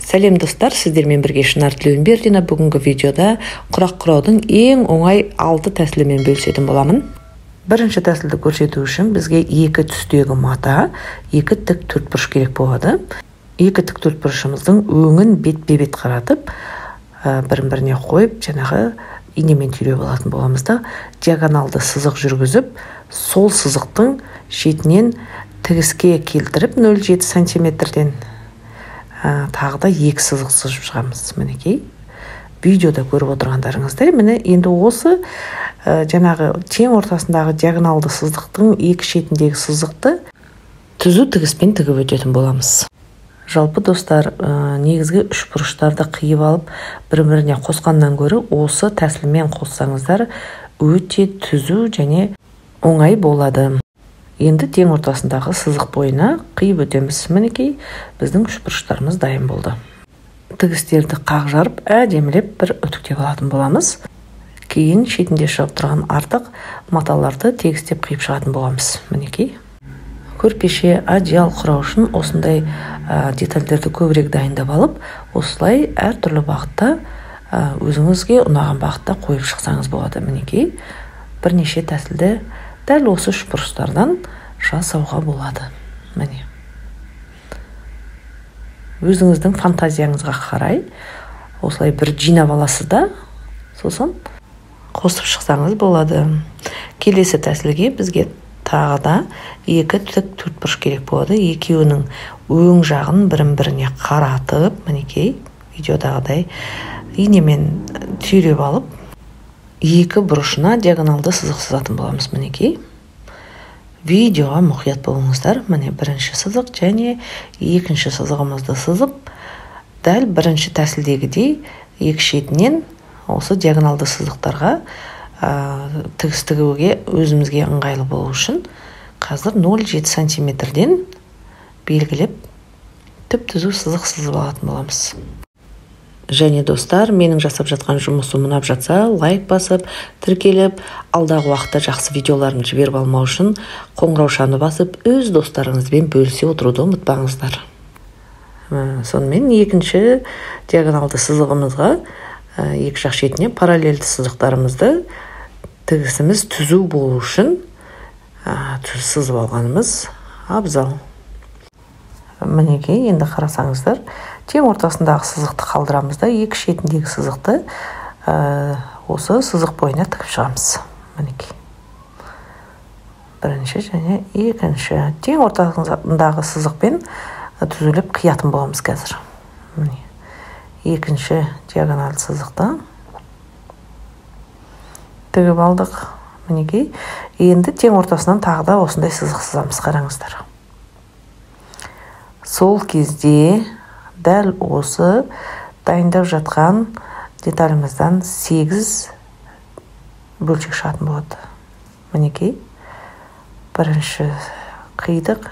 Сәлем достар, сіздермен бірге Шынар Тілеуімбердина. Бүгінгі видеода құрақ құраудың ең оңай 6 тәсілімен бөлісетін боламын. Бірінші тәсілді көрсету үшін бізге 2 түстегі мата, 2 тік төртбұрыш керек болады. 2 тік төртбұрышымыздың өңін бетпе-бет қаратып, бірін-біріне қойып, жаңағы инемен түйреп алатын боламыз да, диагоналды сызық жүргізіп, сол сызықтың шетінен тігіске келтіріп 0,7 сантиметрден тағы да 2 сызық сызып шығамыз. Мінекей, видеода көріп отырғандарыңыздай, міне енді осы жаңағы тең ортасындағы диагоналды сызықтың екі шетіндегі сызықты түзу тігіспен тігіп өтетін боламыз. Жалпы достар, негізгі үш бұрыштарды қиып алып, бір-біріне қосқаннан гөрі осы тәсілмен қоссаңыздар өте түзу және оңай болады. Енді тең ортасындағы сызық бойына қиып өтеміз. Мінекей, біздің үш бұрыштарымыз дайын болды. Тігістерді қақ жарып, әдемілеп бір үтіктеп алатын боламыз. Кейін шетінде шығып тұрған артық маталарды тегістеп қиып шығатын боламыз. Мінекей. Көрпеше, одеял құрау үшін осындай детальдерді көбірек дайындап алып, осылай әртүрлі бағытта өзіңізге ұнаған бағытта қойып шықсаңыз болады. Мінекей, бірнеше тәсілді дәл осы үш бұрыштардан жасауға болады. Міне. Өзіңіздің фантазияңызға қарай осылай бір жинап аласыз да, сосын қосып шықсаңыз болады. Келесі тәсілге бізге тағы да 2 тік төртбұрыш керек болады. Екеуінің өң жағын бірін-біріне қаратып, мінекей, видеодағыдай инемен түйреп алып, 2 бұрышына диагоналды сызық сызатын боламыз. Мінекей, видеоға мұқият болыңыздар. Міне бірінші сызық және екінші сызығымызды сызып, дәл бірінші тәсілдегідей екі шетінен осы диагоналды сызықтарға тігіс тігуге өзімізге ыңғайлы болу үшін қазір 0,7 сантиметрден белгілеп түп-түзу сызық сызып алатын боламыз. Және достар, менің жасап жатқан жұмысым ұнап жатса, лайк басып, тіркеліп, алдағы уақытта жақсы видеоларын жіберіп алмау үшін қоңыраушаны басып, өз достарыңызбен бөлісе отыруды ұмытпаңыздар. Сонымен екінші диагоналды сызығымызға екі жақ шетіне параллельді сызықтарымызды тігісіміз түзу болу үшін сызып алғанымыз абзал. Мінекей, енді қарасаңыздар, тең ортасындағы сызықты қалдырамыз да, екі шетіндегі сызықты осы сызық бойына тігіп шығамыз. Мінекей. Бірінші және екінші тең ортасындағы сызықпен түзіліп қиятын боламыз қазір. Міне. Екінші диагоналды сызықты тігіп алдық. Мінекей. Енді тең ортасынан тағы да осындай сызық сызамыз, қараңыздар. Сол кезде дәл осы дайындап жатқан деталімізден 8 бөлшек шығатын болады. Мінекей, бірінші қидық,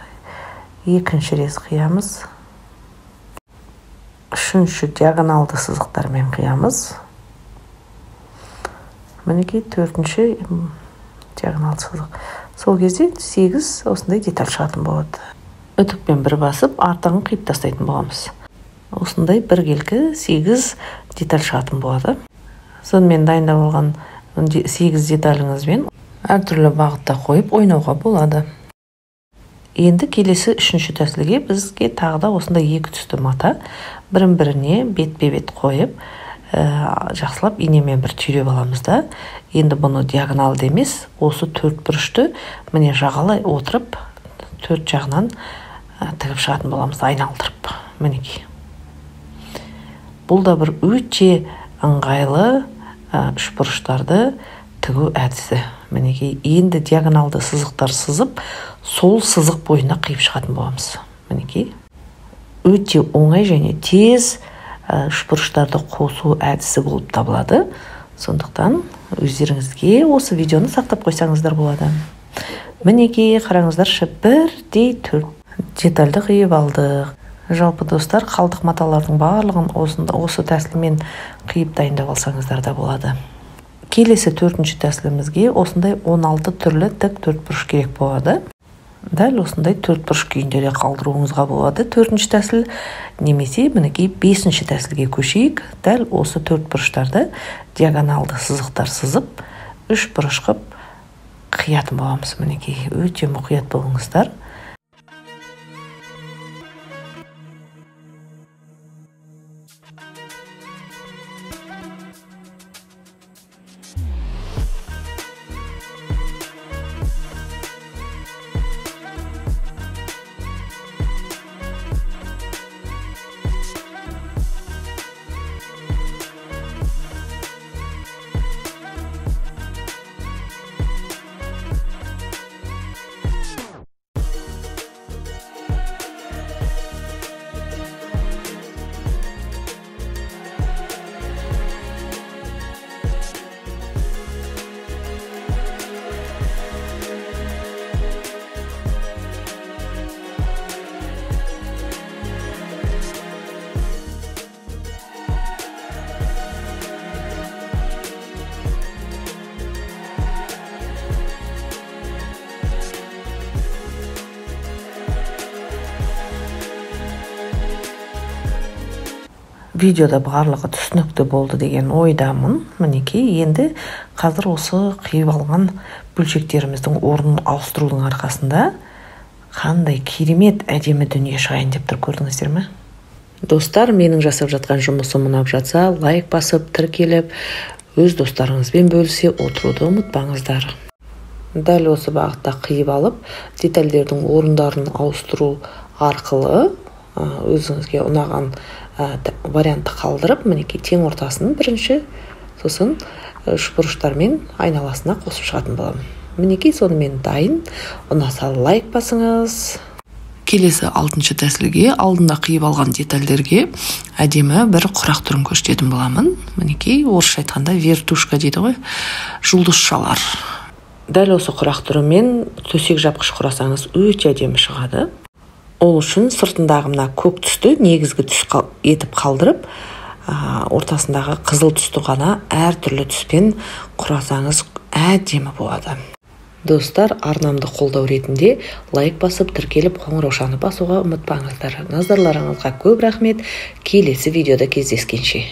екінші рез қиямыз, үшінші диагоналды сызықтармен қиямыз. Мінекей, төртінші диагоналды сызық. Сол кезде 8 осындай деталь шығатын болады. Үтікпен бір басып, артығын қиып тастайтын боламыз. Осындай біркелкі 8 деталь шығатын болады. Сонымен дайындап алған 8 деталіңізбен әртүрлі бағытта қойып ойнауға болады. Енді келесі үшінші тәсілге бізге тағы да осындай 2 түсті мата бірін-біріне бетпе-бет қойып, жақсылап инемен бір түйреп аламыз да. Енді бұны диагоналды емес, осы төрт бұрышты міне жағалай отырып, төрт жағынан тігіп шығатын боламыз, айналдырып. Мінекей. Бұл да бір өте ыңғайлы үш бұрыштарды тігу әдісі. Мінекей, енді диагоналды сызықтар сызып, сол сызық бойына қиып шығатын боламыз. Мінекей. Өте оңай және тез үш бұрыштарды қосу әдісі болып табылады. Сондықтан өздеріңізге осы видеоны сақтап қойсаңыздар болады. Мінекей, қараңыздаршы, бірдей төрт детальді қиып алдық. Жалпы достар, қалдық маталардың барлығын осы тәсілмен қиып дайындап алсаңыздар да болады. Келесі төртінші тәсілімізге осындай 16 түрлі тік төртбұрыш керек болады. Дәл осындай 4 бұрыш күйінде де қалдыруыңызға болады. 4-ші тәсіл немесе мінекей 5-ші тәсілге көшейік. Дәл осы 4 бұрыштарды диагоналды сызықтар сызып, 3 бұрыш қып қиятын боламыз. Мінекей өте мұқият болыңыздар. Видеода барлығы түсінікті болды деген ойдамын. Мінекей, енді қазір осы қиып алған бөлшектеріміздің орнын ауыстырудың арқасында қандай керемет әдемі дүние шығайын деп тұр, көрдіңіздер ме? Достар, менің жасап жатқан жұмысым ұнап жатса, лайк басып, тіркеліп, өз достарыңызбен бөлісе отыруды ұмытпаңыздар. Дәл осы бағытта қиып алып, детальдердің орындарын ауыстыру арқылы өзіңізге ұнаған вариантты қалдырып, мінекей тең ортасын бірінші, сосын үш бұрыштармен айналасына қосып шығатын боламын. Мінекей сонымен дайын. Ұнаса лайк басыңыз. Келесі 6-шы тәсілге алдында қиып алған детальдерге әдемі бір құрақ түрін көрсететін боламын. Мінекей орысша айтқанда вертушка дейді ғой, жұлдызшалар. Дәл осы құрақ түрімен төсек жапқыш құрасаңыз өте әдемі шығады. Ол үшін сыртындағы мына көк түсті негізгі түс етіп қалдырып, ортасындағы қызыл түсті ғана әртүрлі түспен құрасаңыз әдемі болады. Достар, арнамды қолдау ретінде лайк басып, тіркеліп, қоңыраушаны басуға ұмытпаңыздар. Назарларыңызға көп рахмет. Келесі видеода кездескенше.